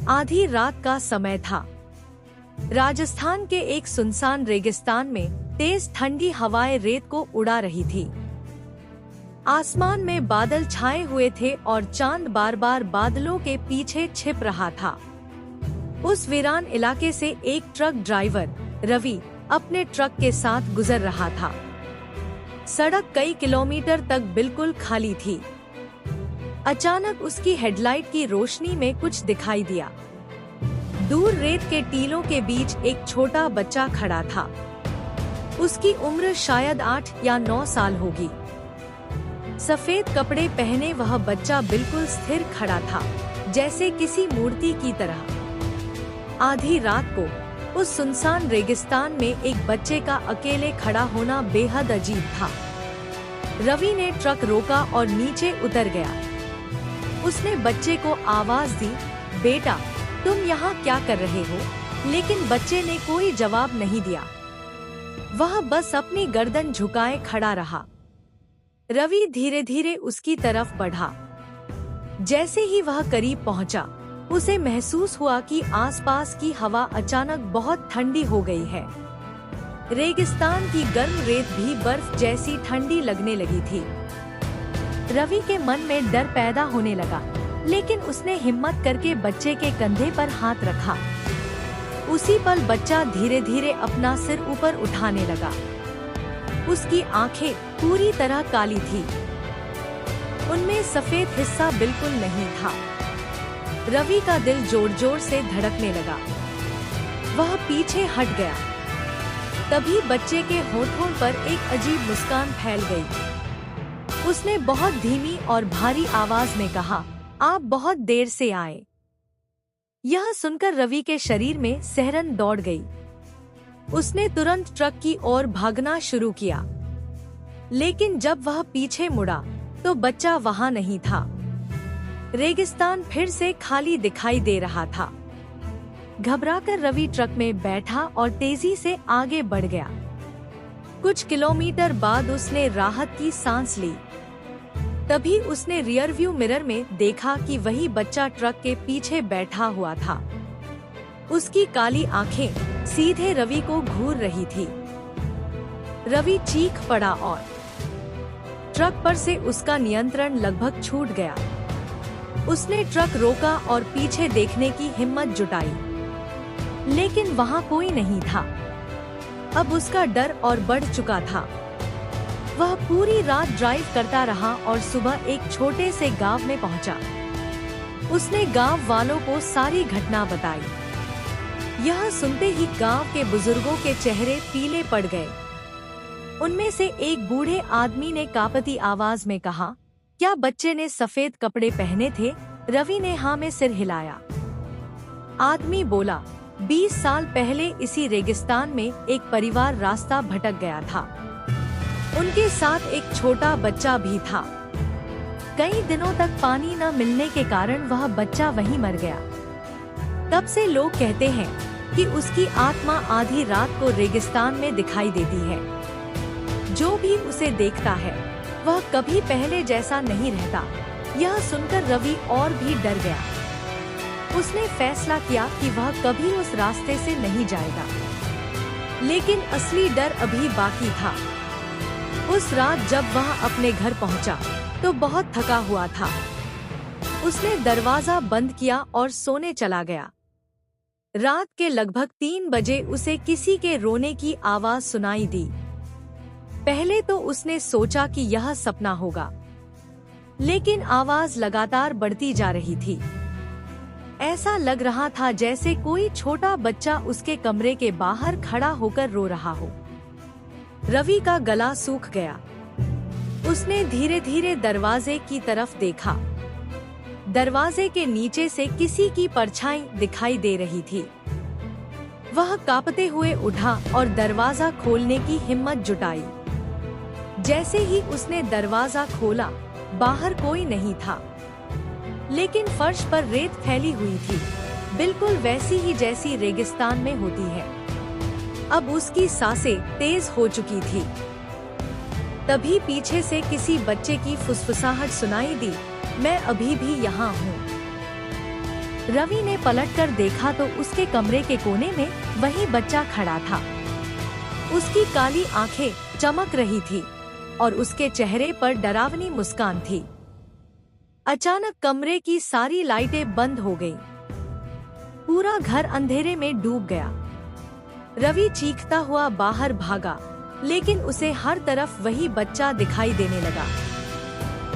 आधी रात का समय था। राजस्थान के एक सुनसान रेगिस्तान में तेज ठंडी हवाएं रेत को उड़ा रही थी। आसमान में बादल छाए हुए थे और चांद बार बार बादलों के पीछे छिप रहा था। उस वीरान इलाके से एक ट्रक ड्राइवर रवि अपने ट्रक के साथ गुजर रहा था। सड़क कई किलोमीटर तक बिल्कुल खाली थी। अचानक उसकी हेडलाइट की रोशनी में कुछ दिखाई दिया। दूर रेत के टीलों के बीच एक छोटा बच्चा खड़ा था। उसकी उम्र शायद 8 या 9 साल होगी। सफेद कपड़े पहने वह बच्चा बिल्कुल स्थिर खड़ा था, जैसे किसी मूर्ति की तरह। आधी रात को उस सुनसान रेगिस्तान में एक बच्चे का अकेले खड़ा होना बेहद अजीब था। रवि ने ट्रक रोका और नीचे उतर गया। उसने बच्चे को आवाज दी, बेटा तुम यहाँ क्या कर रहे हो? लेकिन बच्चे ने कोई जवाब नहीं दिया। वह बस अपनी गर्दन झुकाए खड़ा रहा। रवि धीरे धीरे उसकी तरफ बढ़ा। जैसे ही वह करीब पहुंचा, उसे महसूस हुआ कि आसपास की हवा अचानक बहुत ठंडी हो गई है। रेगिस्तान की गर्म रेत भी बर्फ जैसी ठंडी लगने लगी थी। रवि के मन में डर पैदा होने लगा, लेकिन उसने हिम्मत करके बच्चे के कंधे पर हाथ रखा। उसी पल बच्चा धीरे धीरे अपना सिर ऊपर उठाने लगा। उसकी आंखें पूरी तरह काली थी। उनमें सफेद हिस्सा बिल्कुल नहीं था। रवि का दिल जोर जोर से धड़कने लगा। वह पीछे हट गया। तभी बच्चे के होठों पर एक अजीब मुस्कान फैल गई। उसने बहुत धीमी और भारी आवाज में कहा, आप बहुत देर से आए। यह सुनकर रवि के शरीर में सिहरन दौड़ गई। उसने तुरंत ट्रक की ओर भागना शुरू किया, लेकिन जब वह पीछे मुड़ा तो बच्चा वहां नहीं था। रेगिस्तान फिर से खाली दिखाई दे रहा था। घबराकर रवि ट्रक में बैठा और तेजी से आगे बढ़ गया। कुछ किलोमीटर बाद उसने राहत की सांस ली। तभी उसने रियर व्यू मिरर में देखा कि वही बच्चा ट्रक के पीछे बैठा हुआ था। उसकी काली आंखें सीधे रवि को घूर रही थी। रवि चीख पड़ा और ट्रक पर से उसका नियंत्रण लगभग छूट गया। उसने ट्रक रोका और पीछे देखने की हिम्मत जुटाई, लेकिन वहां कोई नहीं था। अब उसका डर और बढ़ चुका था। वह पूरी रात ड्राइव करता रहा और सुबह एक छोटे से गांव में पहुंचा। उसने गांव वालों को सारी घटना बताई। यह सुनते ही गांव के बुजुर्गों के चेहरे पीले पड़ गए। उनमें से एक बूढ़े आदमी ने कांपती आवाज में कहा, क्या बच्चे ने सफेद कपड़े पहने थे? रवि ने हाँ में सिर हिलाया। आदमी बोला, 20 साल पहले इसी रेगिस्तान में एक परिवार रास्ता भटक गया था। उनके साथ एक छोटा बच्चा भी था। कई दिनों तक पानी न मिलने के कारण वह बच्चा वहीं मर गया। तब से लोग कहते हैं कि उसकी आत्मा आधी रात को रेगिस्तान में दिखाई देती है। जो भी उसे देखता है वह कभी पहले जैसा नहीं रहता। यह सुनकर रवि और भी डर गया। उसने फैसला किया कि वह कभी उस रास्ते से नहीं जाएगा। लेकिन असली डर अभी बाकी था। उस रात जब वह अपने घर पहुंचा तो बहुत थका हुआ था। उसने दरवाजा बंद किया और सोने चला गया। रात के लगभग 3 बजे उसे किसी के रोने की आवाज सुनाई दी। पहले तो उसने सोचा कि यह सपना होगा, लेकिन आवाज लगातार बढ़ती जा रही थी। ऐसा लग रहा था जैसे कोई छोटा बच्चा उसके कमरे के बाहर खड़ा होकर रो रहा हो। रवि का गला सूख गया। उसने धीरे धीरे दरवाजे की तरफ देखा। दरवाजे के नीचे से किसी की परछाई दिखाई दे रही थी। वह कांपते हुए उठा और दरवाजा खोलने की हिम्मत जुटाई। जैसे ही उसने दरवाजा खोला, बाहर कोई नहीं था, लेकिन फर्श पर रेत फैली हुई थी, बिल्कुल वैसी ही जैसी रेगिस्तान में होती है। अब उसकी सांसें तेज हो चुकी थी। तभी पीछे से किसी बच्चे की फुसफुसाहट सुनाई दी, मैं अभी भी यहाँ हूँ। रवि ने पलटकर देखा तो उसके कमरे के कोने में वही बच्चा खड़ा था। उसकी काली आंखें चमक रही थी और उसके चेहरे पर डरावनी मुस्कान थी। अचानक कमरे की सारी लाइटें बंद हो गईं। पूरा घर अंधेरे में डूब गया। रवि चीखता हुआ बाहर भागा, लेकिन उसे हर तरफ वही बच्चा दिखाई देने लगा।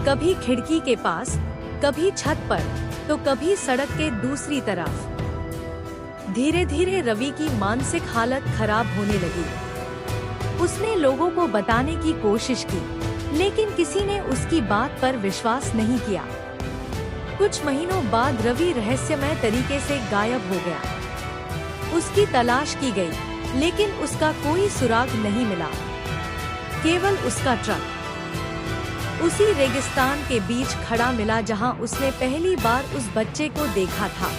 कभी खिड़की के पास, कभी छत पर, तो कभी सड़क के दूसरी तरफ। धीरे धीरे रवि की मानसिक हालत खराब होने लगी। उसने लोगों को बताने की कोशिश की, लेकिन किसी ने उसकी बात पर विश्वास नहीं किया। कुछ महीनों बाद रवि रहस्यमय तरीके से गायब हो गया। उसकी तलाश की गई, लेकिन उसका कोई सुराग नहीं मिला। केवल उसका ट्रक उसी रेगिस्तान के बीच खड़ा मिला जहां उसने पहली बार उस बच्चे को देखा था।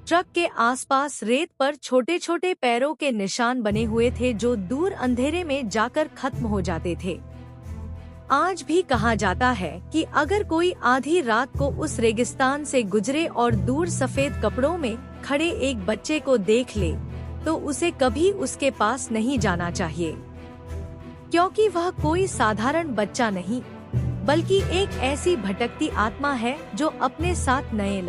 ट्रक के आसपास रेत पर छोटे छोटे पैरों के निशान बने हुए थे जो दूर अंधेरे में जाकर खत्म हो जाते थे। आज भी कहा जाता है कि अगर कोई आधी रात को उस रेगिस्तान से गुजरे और दूर सफेद कपड़ों में खड़े एक बच्चे को देख ले, तो उसे कभी उसके पास नहीं जाना चाहिए, क्योंकि वह कोई साधारण बच्चा नहीं, बल्कि एक ऐसी भटकती आत्मा है जो अपने साथ नए